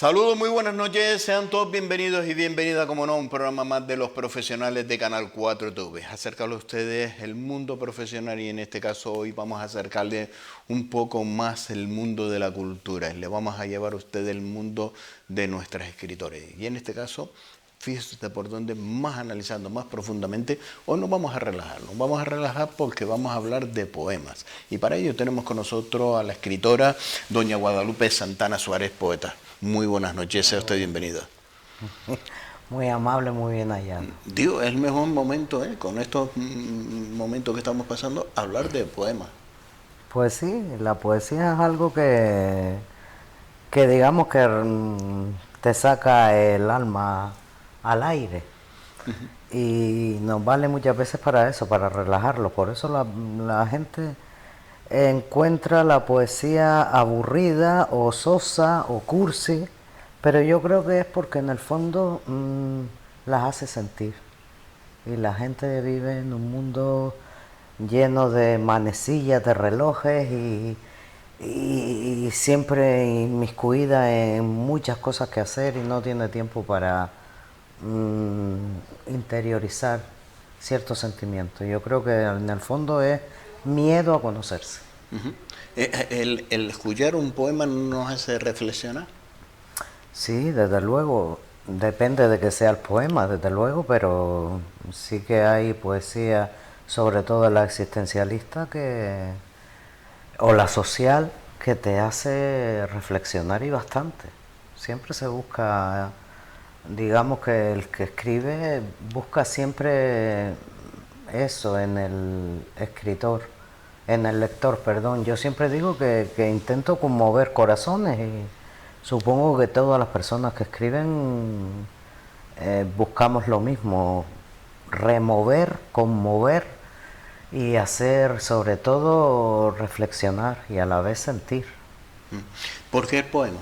Saludos, muy buenas noches, sean todos bienvenidos y bienvenidas, como no, a un programa más de los profesionales de Canal 4 TV. Acercarle a ustedes el mundo profesional y en este caso hoy vamos a acercarle un poco más el mundo de la cultura. Le vamos a llevar a ustedes el mundo de nuestros escritores. Y en este caso, fíjese por dónde, más analizando más profundamente, hoy nos vamos a relajar porque vamos a hablar de poemas. Y para ello tenemos con nosotros a la escritora doña Guadalupe Santana Suárez, poeta. Muy buenas noches, sea usted bienvenida. Muy amable, muy bien hallado. Digo, es el mejor momento, con estos momentos que estamos pasando, hablar de poemas. Pues sí, la poesía es algo que digamos que te saca el alma al aire. Y nos vale muchas veces para eso, para relajarlo. Por eso la gente encuentra la poesía aburrida o sosa o cursi, pero yo creo que es porque en el fondo las hace sentir. Y la gente vive en un mundo lleno de manecillas, de relojes y siempre inmiscuida en muchas cosas que hacer y no tiene tiempo para interiorizar ciertos sentimientos. Yo creo que en el fondo es miedo a conocerse. El escuchar un poema nos hace reflexionar. Sí, desde luego, depende de que sea el poema, desde luego, pero sí que hay poesía, sobre todo la existencialista o la social, que te hace reflexionar y bastante. Siempre se busca, digamos que el que escribe busca siempre eso en el escritor, en el lector, perdón. Yo siempre digo que intento conmover corazones y supongo que todas las personas que escriben buscamos lo mismo, remover, conmover y hacer sobre todo reflexionar y a la vez sentir. ¿Por qué el poema?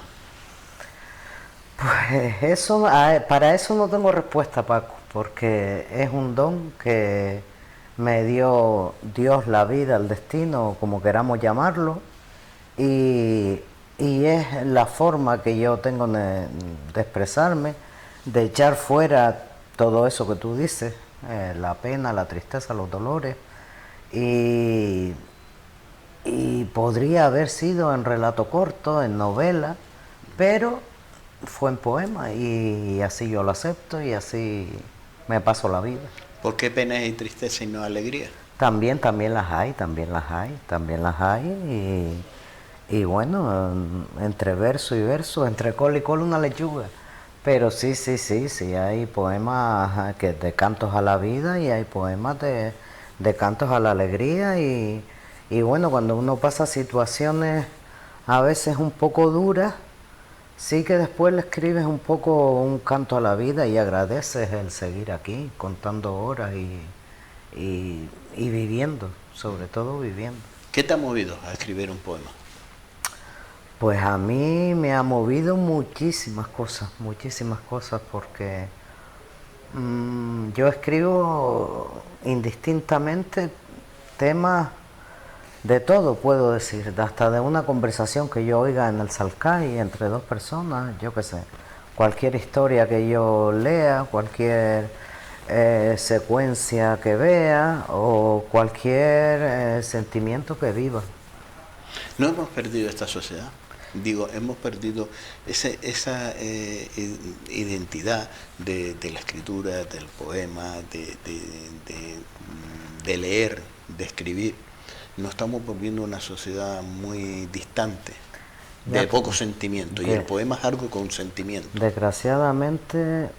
Pues eso, para eso no tengo respuesta, Paco, porque es un don que me dio Dios, la vida, el destino, como queramos llamarlo, y es la forma que yo tengo de expresarme, de echar fuera todo eso que tú dices, la pena, la tristeza, los dolores, y podría haber sido en relato corto, en novela, pero fue en poema y así yo lo acepto y así me paso la vida. ¿Por qué penas y tristeza y no alegría? También las hay, y bueno, entre verso y verso, entre col y col una lechuga. Pero sí, hay poemas que de cantos a la vida y hay poemas de cantos a la alegría y bueno, cuando uno pasa situaciones a veces un poco duras, sí que después le escribes un poco un canto a la vida y agradeces el seguir aquí, contando horas y viviendo, sobre todo viviendo. ¿Qué te ha movido a escribir un poema? Pues a mí me ha movido muchísimas cosas, porque yo escribo indistintamente temas de todo, puedo decir, hasta de una conversación que yo oiga en el Salcay entre dos personas, yo qué sé, cualquier historia que yo lea, cualquier secuencia que vea o cualquier sentimiento que viva. ¿No hemos perdido esta sociedad? Digo, hemos perdido esa identidad de la escritura, del poema, de leer, de escribir. Nos estamos volviendo una sociedad muy distante, de poco sentimiento, y el poema es algo con sentimiento. Desgraciadamente,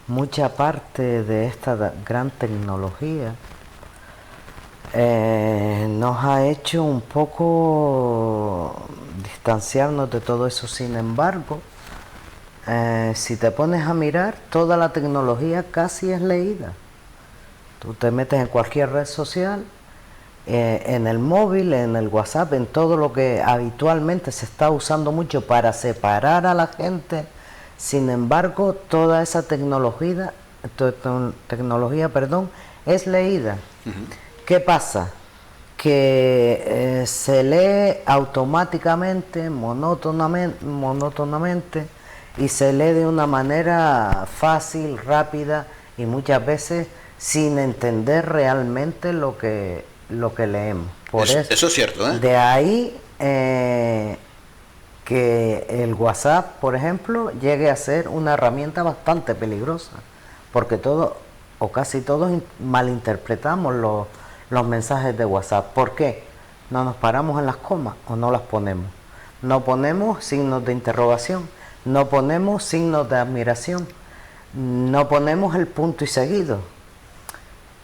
mucha parte de esta gran tecnología nos ha hecho un poco distanciarnos de todo eso. Sin embargo, si te pones a mirar, toda la tecnología casi es leída. Tú te metes en cualquier red social, en el móvil, en el WhatsApp, en todo lo que habitualmente se está usando mucho para separar a la gente. Sin embargo, toda esa tecnología, es leída. ¿Qué pasa? que se lee automáticamente, monótonamente, y se lee de una manera fácil, rápida y muchas veces sin entender realmente lo que leemos. Eso es cierto, ¿eh? De ahí que el WhatsApp, por ejemplo, llegue a ser una herramienta bastante peligrosa, porque todos o casi todos malinterpretamos los mensajes de WhatsApp. ¿Por qué? No nos paramos en las comas o no las ponemos. No ponemos signos de interrogación, no ponemos signos de admiración, no ponemos el punto y seguido.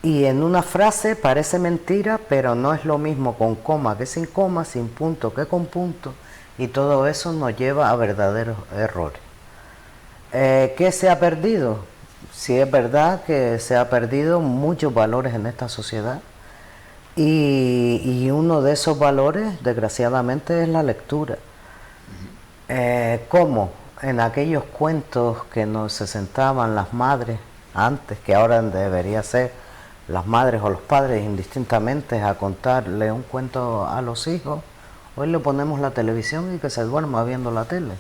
Y en una frase parece mentira, pero no es lo mismo con coma que sin coma, sin punto que con punto, y todo eso nos lleva a verdaderos errores. ¿Qué se ha perdido? Sí, es verdad que se ha perdido muchos valores en esta sociedad, y uno de esos valores, desgraciadamente, es la lectura. ¿Cómo? En aquellos cuentos que se sentaban las madres antes, que ahora debería ser las madres o los padres indistintamente, a contarle un cuento a los hijos, hoy le ponemos la televisión y que se duerma viendo la tele.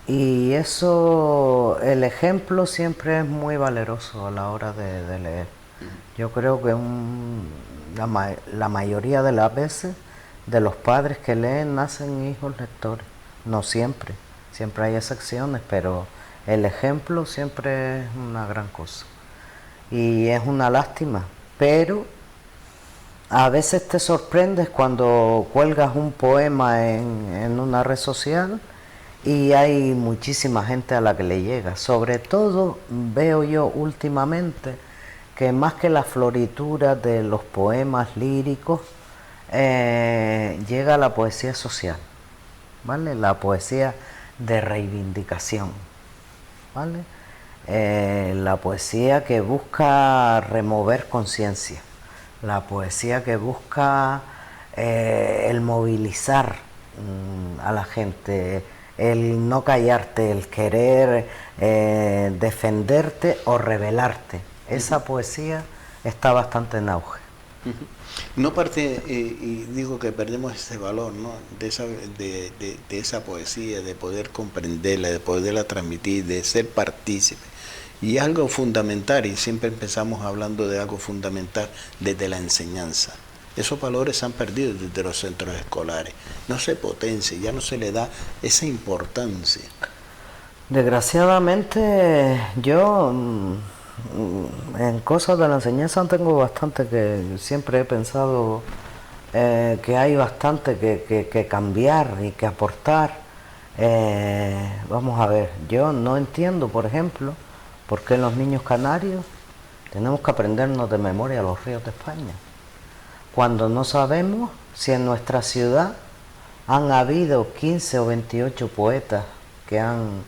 Y eso, el ejemplo siempre es muy valeroso a la hora de leer. Yo creo que la mayoría de las veces de los padres que leen nacen hijos lectores. No siempre, siempre hay excepciones, pero el ejemplo siempre es una gran cosa. Y es una lástima, pero a veces te sorprendes cuando cuelgas un poema en una red social y hay muchísima gente a la que le llega. Sobre todo veo yo últimamente que más que la floritura de los poemas líricos, llega la poesía social, ¿vale? La poesía de reivindicación, ¿vale? La poesía que busca remover conciencia, la poesía que busca el movilizar a la gente, el no callarte, el querer defenderte o rebelarte. Esa poesía está bastante en auge. No parte, y digo que perdemos ese valor, ¿no? de esa poesía, de poder comprenderla, de poderla transmitir, de ser partícipe. Y algo fundamental, y siempre empezamos hablando de algo fundamental, desde la enseñanza. Esos valores se han perdido desde los centros escolares. No se potencia, ya no se le da esa importancia. Desgraciadamente, yo en cosas de la enseñanza tengo bastante, que siempre he pensado que hay bastante que cambiar y que aportar. Vamos a ver, yo no entiendo, por ejemplo, por qué los niños canarios tenemos que aprendernos de memoria los ríos de España, cuando no sabemos si en nuestra ciudad han habido 15 o 28 poetas que han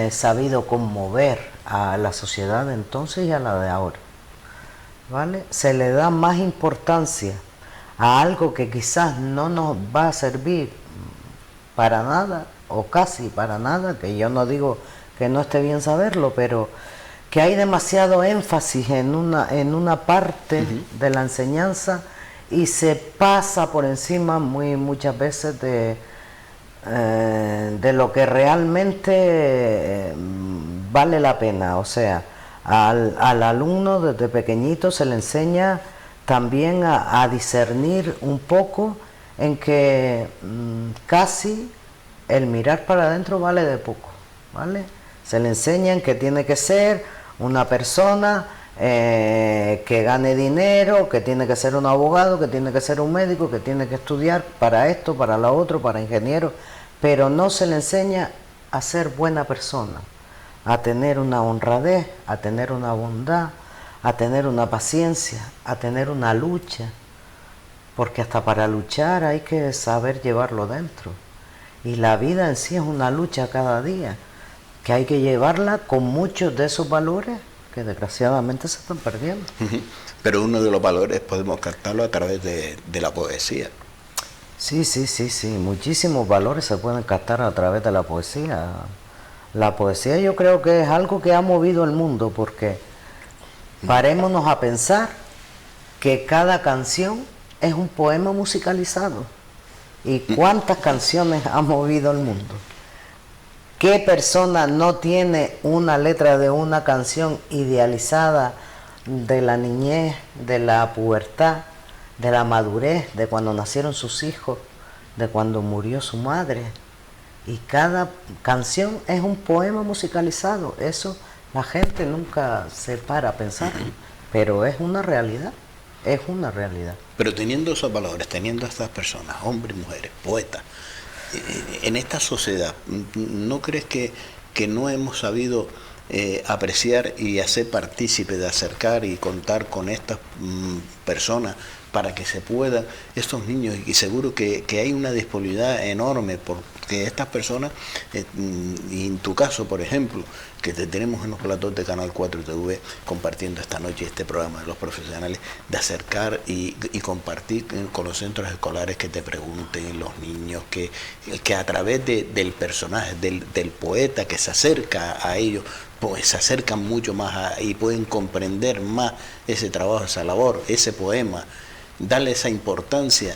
sabido conmover a la sociedad de entonces y a la de ahora, ¿vale? Se le da más importancia a algo que quizás no nos va a servir para nada o casi para nada, que yo no digo que no esté bien saberlo, pero que hay demasiado énfasis en una parte de la enseñanza y se pasa por encima muchas veces de lo que realmente vale la pena. O sea, al alumno desde pequeñito se le enseña también a discernir un poco en que casi el mirar para adentro vale de poco, ¿vale? Se le enseñan que tiene que ser una persona que gane dinero, que tiene que ser un abogado, que tiene que ser un médico, que tiene que estudiar para esto, para lo otro, para ingeniero, pero no se le enseña a ser buena persona, a tener una honradez, a tener una bondad, a tener una paciencia, a tener una lucha, porque hasta para luchar hay que saber llevarlo dentro. Y la vida en sí es una lucha cada día, que hay que llevarla con muchos de esos valores que desgraciadamente se están perdiendo. Pero uno de los valores podemos captarlo a través de la poesía. Sí, muchísimos valores se pueden captar a través de la poesía. La poesía yo creo que es algo que ha movido el mundo, porque parémonos a pensar que cada canción es un poema musicalizado. ¿Y cuántas canciones ha movido el mundo? ¿Qué persona no tiene una letra de una canción idealizada de la niñez, de la pubertad, de la madurez, de cuando nacieron sus hijos, de cuando murió su madre? Y cada canción es un poema musicalizado. Eso la gente nunca se para a pensar, pero es una realidad, es una realidad. Pero teniendo esos valores, teniendo a estas personas, hombres y mujeres, poetas, en esta sociedad, ¿no crees que no hemos sabido apreciar y hacer partícipe, de acercar y contar con estas personas para que se puedan, estos niños, y seguro que hay una disponibilidad enorme porque estas personas, y en tu caso, por ejemplo, que te tenemos en los platos de Canal 4 TV compartiendo esta noche este programa de los profesionales, de acercar y compartir con los centros escolares, que te pregunten los niños, que a través del personaje, del poeta que se acerca a ellos, pues se acercan mucho más y pueden comprender más ese trabajo, esa labor, ese poema, darle esa importancia.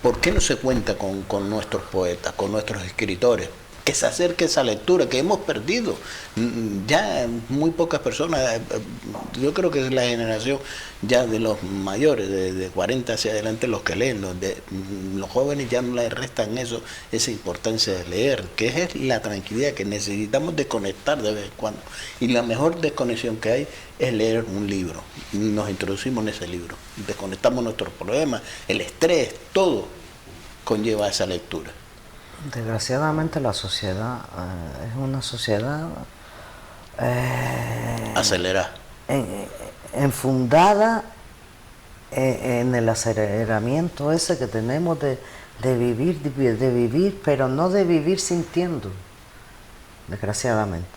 ¿Por qué no se cuenta con nuestros poetas, con nuestros escritores? Que se acerque esa lectura que hemos perdido. Ya muy pocas personas, yo creo que es la generación ya de los mayores, de 40 hacia adelante, los que leen. Los jóvenes ya no les restan esa importancia de leer, que es la tranquilidad que necesitamos desconectar de vez en cuando. Y la mejor desconexión que hay es leer un libro. Nos introducimos en ese libro, desconectamos nuestros problemas, el estrés, todo conlleva esa lectura. Desgraciadamente la sociedad es una sociedad acelerada, enfundada en el aceleramiento ese que tenemos de vivir, pero no de vivir sintiendo, desgraciadamente.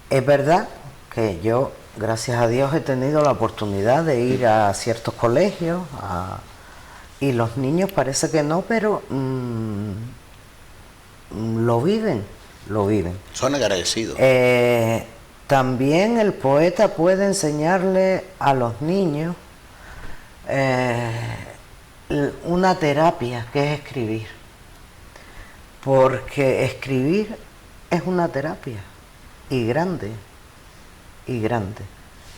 Es verdad que yo, gracias a Dios, he tenido la oportunidad de ir a ciertos colegios, y los niños parece que no, pero lo viven. Son agradecidos. También el poeta puede enseñarle a los niños una terapia que es escribir. Porque escribir es una terapia, y grande.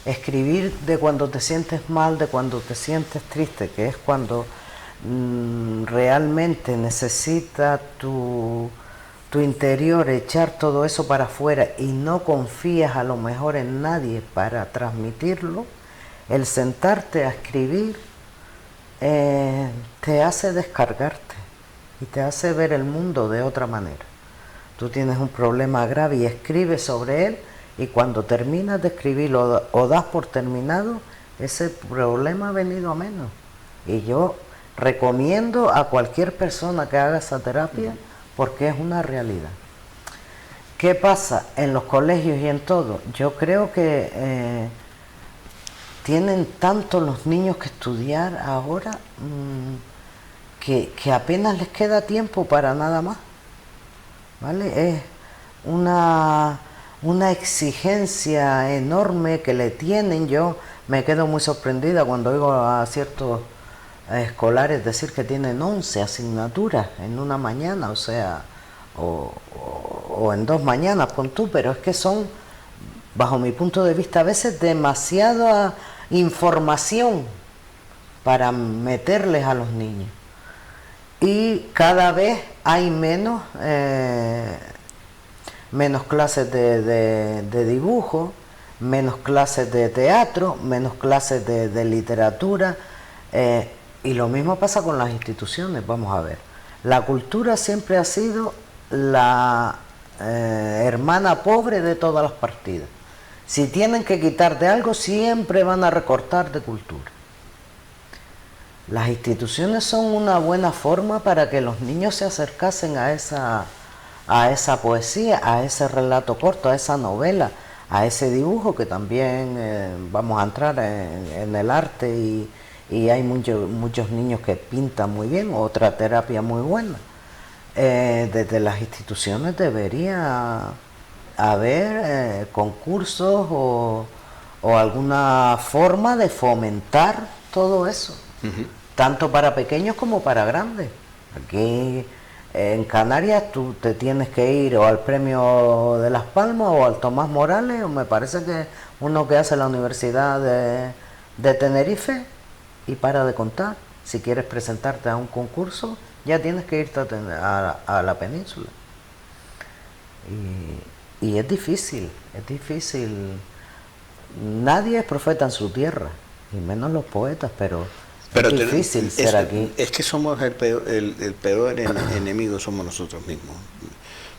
Escribir de cuando te sientes mal, de cuando te sientes triste, que es cuando realmente necesita tu interior echar todo eso para afuera y no confías a lo mejor en nadie para transmitirlo. El sentarte a escribir te hace descargarte y te hace ver el mundo de otra manera. Tú tienes un problema grave y escribes sobre él, y cuando terminas de escribirlo o das por terminado, ese problema ha venido a menos. Y yo recomiendo a cualquier persona que haga esa terapia, porque es una realidad. ¿Qué pasa en los colegios y en todo? Yo creo que tienen tanto los niños que estudiar ahora que apenas les queda tiempo para nada más, ¿vale? Es una exigencia enorme que le tienen. Yo me quedo muy sorprendida cuando oigo a ciertos escolares decir que tienen 11 asignaturas en una mañana, o sea, o en 2 mañanas, pon tú, pero es que son, bajo mi punto de vista, a veces demasiada información para meterles a los niños. Y cada vez hay menos clases de dibujo, menos clases de teatro, menos clases de literatura, y lo mismo pasa con las instituciones. Vamos a ver, la cultura siempre ha sido la hermana pobre de todas las partidas. Si tienen que quitar de algo, siempre van a recortar de cultura. Las instituciones son una buena forma para que los niños se acercasen a esa poesía, a ese relato corto, a esa novela, a ese dibujo, que también vamos a entrar en el arte, y hay muchos niños que pintan muy bien, otra terapia muy buena. Desde las instituciones debería haber concursos o o alguna forma de fomentar todo eso, tanto para pequeños como para grandes. Aquí en Canarias tú te tienes que ir o al Premio de Las Palmas o al Tomás Morales, o me parece que uno que hace la Universidad de Tenerife, y para de contar. Si quieres presentarte a un concurso, ya tienes que irte a la península. Y es difícil, es difícil. Nadie es profeta en su tierra, y menos los poetas, pero es difícil ser aquí. Es que somos el peor enemigo, somos nosotros mismos.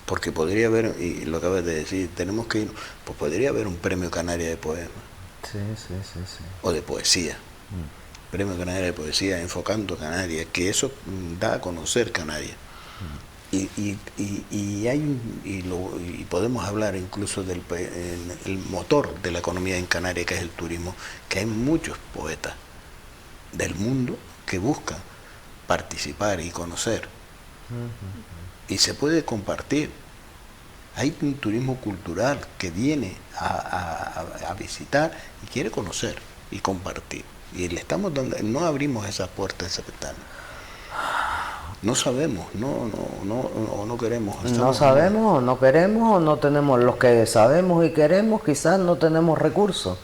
Porque podría haber, y lo acabas de decir, tenemos que ir, pues podría haber un premio Canaria de poema. Sí. O de poesía. Premio Canaria de Poesía enfocando Canarias, que eso da a conocer Canarias. Y podemos hablar incluso del el motor de la economía en Canarias, que es el turismo, que hay muchos poetas del mundo que buscan participar y conocer. Y se puede compartir. Hay un turismo cultural que viene a visitar y quiere conocer y compartir. Y le estamos dando, no abrimos esas puertas, esa ventana. No sabemos, no queremos. No sabemos, o no queremos, o no tenemos. Los que sabemos y queremos, quizás no tenemos recursos.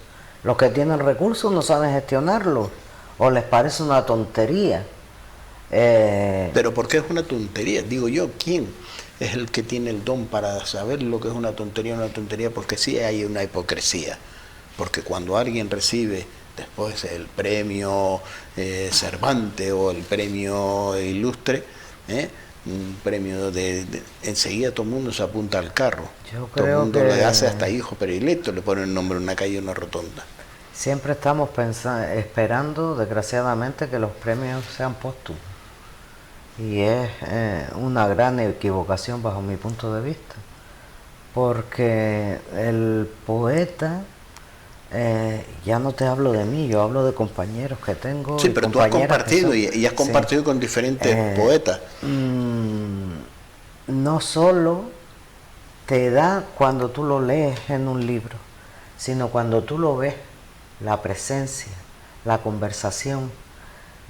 Los que tienen recursos no saben gestionarlos, o les parece una tontería. Pero ¿por qué es una tontería? Digo yo, ¿quién es el que tiene el don para saber lo que es una tontería? Porque sí hay una hipocresía. Porque cuando alguien recibe después el premio Cervantes o el premio Ilustre, un premio enseguida todo el mundo se apunta al carro. Todo el mundo le hace hasta hijo predilecto, le pone el nombre en una calle, una rotonda. Siempre estamos esperando, desgraciadamente, que los premios sean póstumos. Y es una gran equivocación bajo mi punto de vista. Porque el poeta... ya no te hablo de mí, yo hablo de compañeros que tengo. Sí, pero tú has compartido y has compartido con diferentes poetas. No solo te da cuando tú lo lees en un libro, sino cuando tú lo ves, la presencia, la conversación,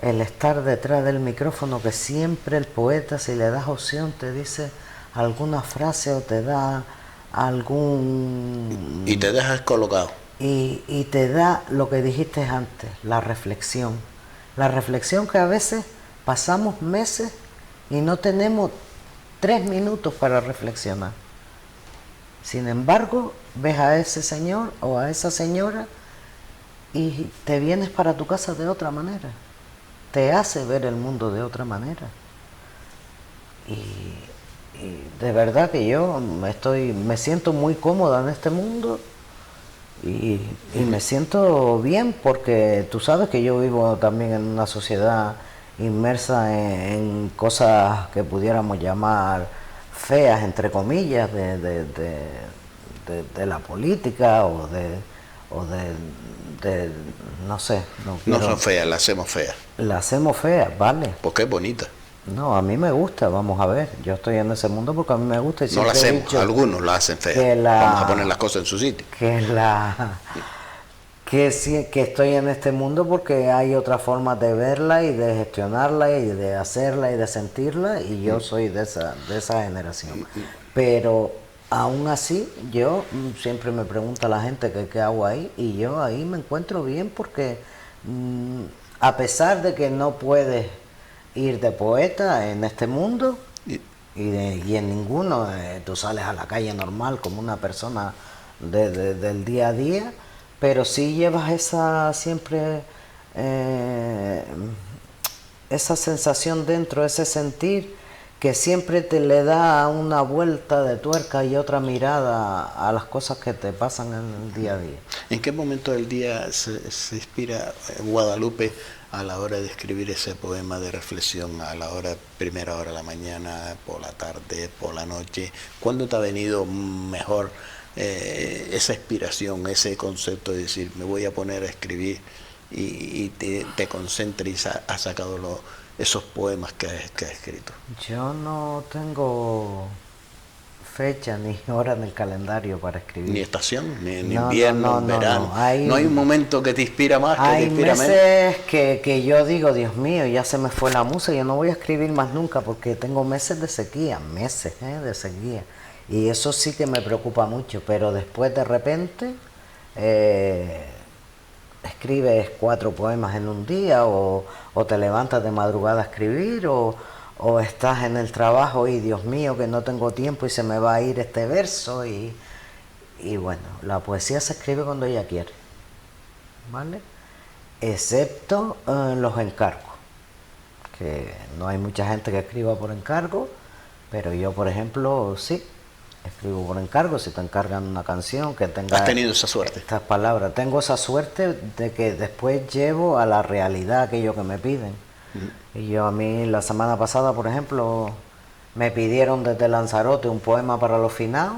el estar detrás del micrófono, que siempre el poeta, si le das opción, te dice alguna frase o te da algún... Y te dejas colocado. Y te da lo que dijiste antes, la reflexión. La reflexión que a veces pasamos meses y no tenemos 3 minutos para reflexionar. Sin embargo, ves a ese señor o a esa señora y te vienes para tu casa de otra manera. Te hace ver el mundo de otra manera. Y de verdad que yo me siento muy cómoda en este mundo. Y me siento bien porque tú sabes que yo vivo también en una sociedad inmersa en cosas que pudiéramos llamar feas, entre comillas, de la política o de no sé. No son feas, las hacemos feas. Las hacemos feas, vale. Porque es bonita. No, a mí me gusta, vamos a ver. Yo estoy en ese mundo porque a mí me gusta. No la hacemos, algunos la hacen fea. Vamos a poner las cosas en su sitio. Que estoy en este mundo porque hay otras formas de verla y de gestionarla y de hacerla y de sentirla, y yo soy de esa generación. Pero aún así, yo siempre me pregunta la gente que qué hago ahí, y yo ahí me encuentro bien porque a pesar de que no puedes ir de poeta en este mundo y en ninguno, tú sales a la calle normal como una persona del día a día, pero sí llevas esa sensación dentro, ese sentir que siempre te le da una vuelta de tuerca y otra mirada a las cosas que te pasan en el día a día. ¿En qué momento del día se inspira Guadalupe a la hora de escribir ese poema de reflexión, a la primera hora de la mañana, por la tarde, por la noche? ¿Cuándo te ha venido mejor esa inspiración, ese concepto de decir, me voy a poner a escribir y te concentres y has sacado esos poemas que has escrito? Yo no tengo fecha ni hora en el calendario para escribir. Ni estación, ni No, invierno, no, verano. no. Hay un momento que te inspira más, que te Hay inspira menos. meses que yo digo, Dios mío, ya se me fue la música, yo no voy a escribir más nunca porque tengo meses de sequía, de sequía. Y eso sí que me preocupa mucho, pero después de repente escribes 4 poemas en un día o te levantas de madrugada a escribir o estás en el trabajo y Dios mío que no tengo tiempo y se me va a ir este verso y bueno, la poesía se escribe cuando ella quiere, ¿vale? Excepto los encargos, que no hay mucha gente que escriba por encargo, pero yo por ejemplo sí, escribo por encargo. Si te encargan una canción que tenga ¿Has tenido esa suerte? estas palabras, tengo esa suerte de que después llevo a la realidad aquello que me piden. Y a mí la semana pasada, por ejemplo, me pidieron desde Lanzarote un poema para los finados,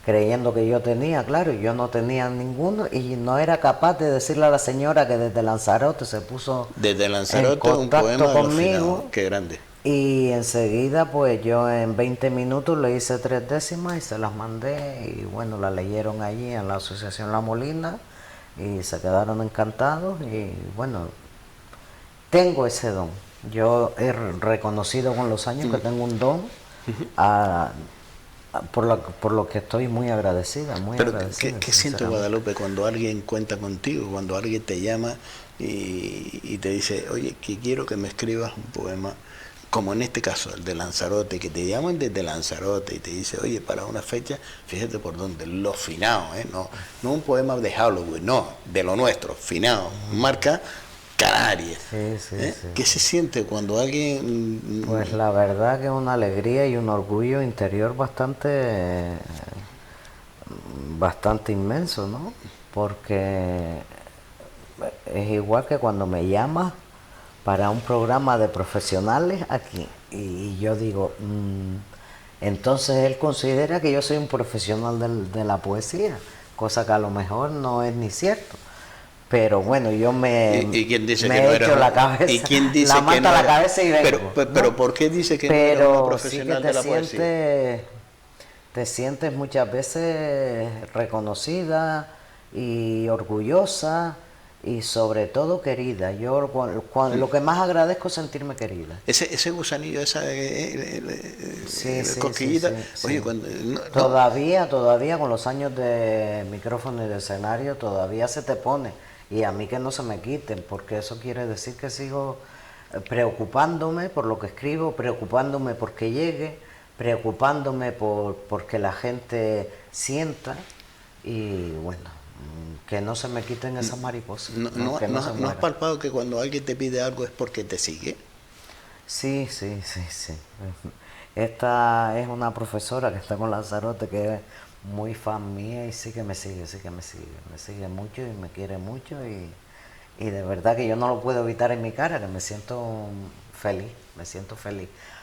creyendo que yo tenía, claro, yo no tenía ninguno y no era capaz de decirle a la señora que desde Lanzarote se puso desde Lanzarote en un contacto poema conmigo. Qué grande. Y enseguida pues yo en 20 minutos le hice 3 décimas y se las mandé y bueno, la leyeron allí en la Asociación La Molina y se quedaron encantados y bueno, tengo ese don. Yo he reconocido con los años que tengo un don por lo que estoy muy agradecida, muy Pero agradecida. ¿qué siente Guadalupe cuando alguien cuenta contigo, cuando alguien te llama y te dice, oye, que quiero que me escribas un poema, como en este caso, el de Lanzarote, que te llaman desde Lanzarote y te dice, oye, para una fecha, fíjate por dónde, los finados, no un poema de Halloween, no, de lo nuestro, finados, marca Canarias. Sí. ¿Qué se siente cuando alguien...? Pues la verdad que es una alegría y un orgullo interior bastante inmenso, ¿no? Porque es igual que cuando me llamas para un programa de profesionales aquí y yo digo, entonces él considera que yo soy un profesional de la poesía, cosa que a lo mejor no es ni cierto. Pero bueno, yo ¿Y quién dice me que no he eres hecho la cabeza, ¿Y quién dice la que manta no a la eres? cabeza y vengo. Pero ¿no? ¿por qué dice que no eres una Pero sí que profesional de la poesía? te sientes muchas veces reconocida y orgullosa y sobre todo querida. Yo lo que más agradezco es sentirme querida. Ese gusanillo, esa Sí, cosquillita, sí. oye, cuando... Todavía con los años de micrófono y de escenario, todavía se te pone. Y a mí que no se me quiten, porque eso quiere decir que sigo preocupándome por lo que escribo, preocupándome porque llegue, preocupándome porque la gente sienta y bueno, que no se me quiten esas mariposas, que no se ¿No has mueran. palpado que cuando alguien te pide algo es porque te sigue? Sí. Esta es una profesora que está con Lanzarote que es muy fan mía y sí que me sigue. Me sigue mucho y me quiere mucho y de verdad que yo no lo puedo evitar en mi cara, que me siento feliz.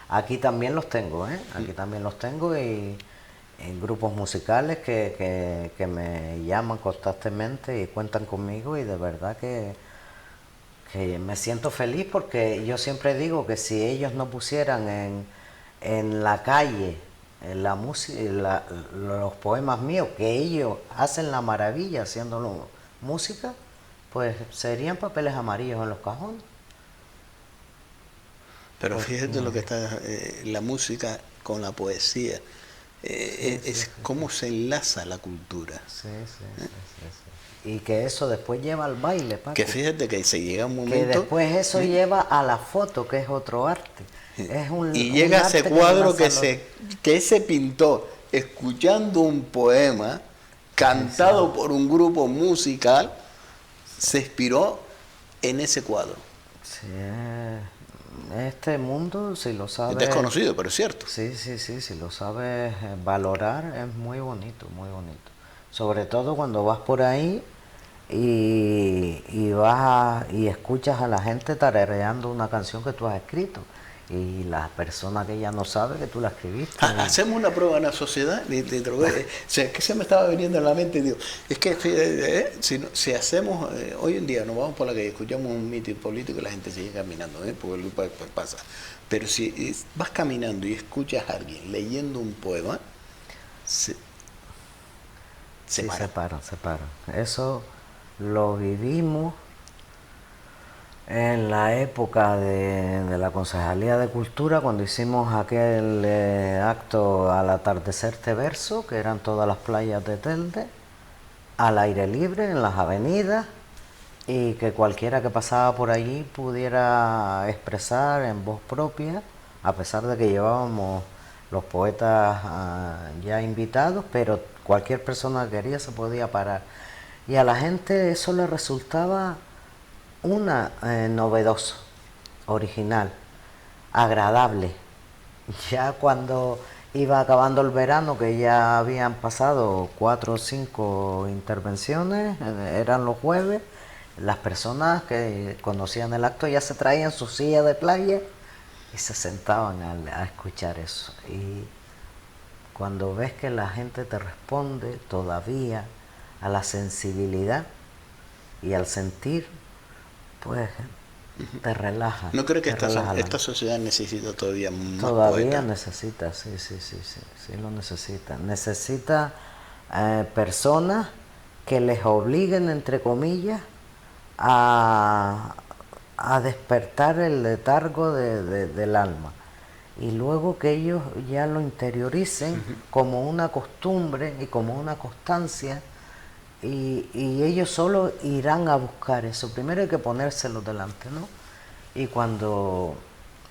Aquí también los tengo, Aquí también los tengo y en grupos musicales que me llaman constantemente y cuentan conmigo y de verdad que me siento feliz porque yo siempre digo que si ellos no pusieran en la calle la música, los poemas míos, que ellos hacen la maravilla haciendo música, pues serían papeles amarillos en los cajones. Pero fíjate lo que está la música con la poesía. Es cómo se enlaza la cultura. Sí. Y que eso después lleva al baile, Paco. Que fíjate que se llega un momento... Que después eso lleva a la foto, que es otro arte. Y llega ese cuadro que ese pintor, escuchando un poema cantado por un grupo musical, se inspiró en ese cuadro. Sí, este mundo, si lo sabes... Es desconocido, pero es cierto. Sí, si lo sabes valorar, es muy bonito. Sobre todo cuando vas por ahí y escuchas a la gente tarareando una canción que tú has escrito y la persona que ya no sabe que tú la escribiste. Hacemos una prueba en la sociedad, que se me estaba viniendo en la mente, digo, es que si hacemos, hoy en día nos vamos por la calle, escuchamos un mitin político y la gente sigue caminando, porque pasa, pero si vas caminando y escuchas a alguien leyendo un poema, se Sí, separan. se paran. Eso lo vivimos en la época de la Concejalía de Cultura, cuando hicimos aquel acto al atardecer Teverso, que eran todas las playas de Telde, al aire libre, en las avenidas, y que cualquiera que pasaba por allí pudiera expresar en voz propia, a pesar de que llevábamos los poetas ya invitados, pero cualquier persona que quería se podía parar. Y a la gente eso le resultaba novedoso, original, agradable. Ya cuando iba acabando el verano, que ya habían pasado 4 o 5 intervenciones, eran los jueves, las personas que conocían el acto ya se traían su silla de playa y se sentaban a escuchar eso. Y cuando ves que la gente te responde todavía a la sensibilidad y al sentir, pues te relaja. ¿No creo que te relaja esta sociedad necesita todavía más Todavía poetas? necesita, sí lo necesita. Necesita personas que les obliguen, entre comillas, a, a despertar el letargo del alma. Y luego que ellos ya lo interioricen como una costumbre y como una constancia, y ellos solo irán a buscar eso. Primero hay que ponérselo delante, ¿no? Y cuando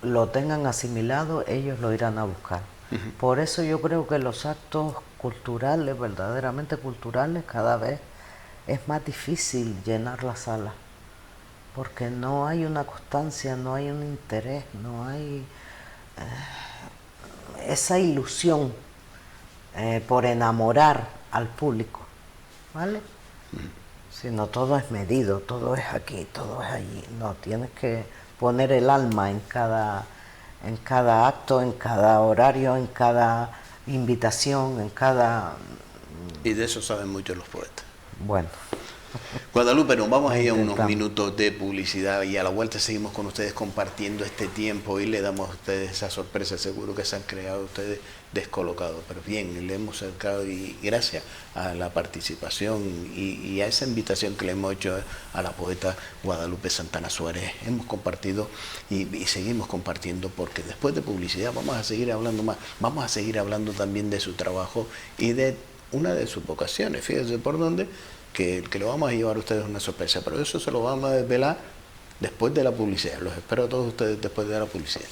lo tengan asimilado, ellos lo irán a buscar. Por eso yo creo que los actos culturales, verdaderamente culturales, cada vez es más difícil llenar la sala, porque no hay una constancia, no hay un interés, no hay esa ilusión por enamorar al público, ¿vale? Sino todo es medido, todo es aquí, todo es allí. No, tienes que poner el alma en cada acto, en cada horario, en cada invitación, en cada... Y de eso saben mucho los poetas. Bueno, Guadalupe, nos vamos a lo ir a unos intentamos. minutos de publicidad y a la vuelta seguimos con ustedes compartiendo este tiempo y le damos a ustedes esa sorpresa. Seguro que se han creado ustedes descolocados, pero bien, le hemos acercado y gracias a la participación y a esa invitación que le hemos hecho a la poeta Guadalupe Santana Suárez, hemos compartido y seguimos compartiendo, porque después de publicidad vamos a seguir hablando más, vamos a seguir hablando también de su trabajo y de una de sus vocaciones, fíjense por dónde, que lo vamos a llevar a ustedes una sorpresa, pero eso se lo vamos a desvelar después de la publicidad. Los espero a todos ustedes después de la publicidad.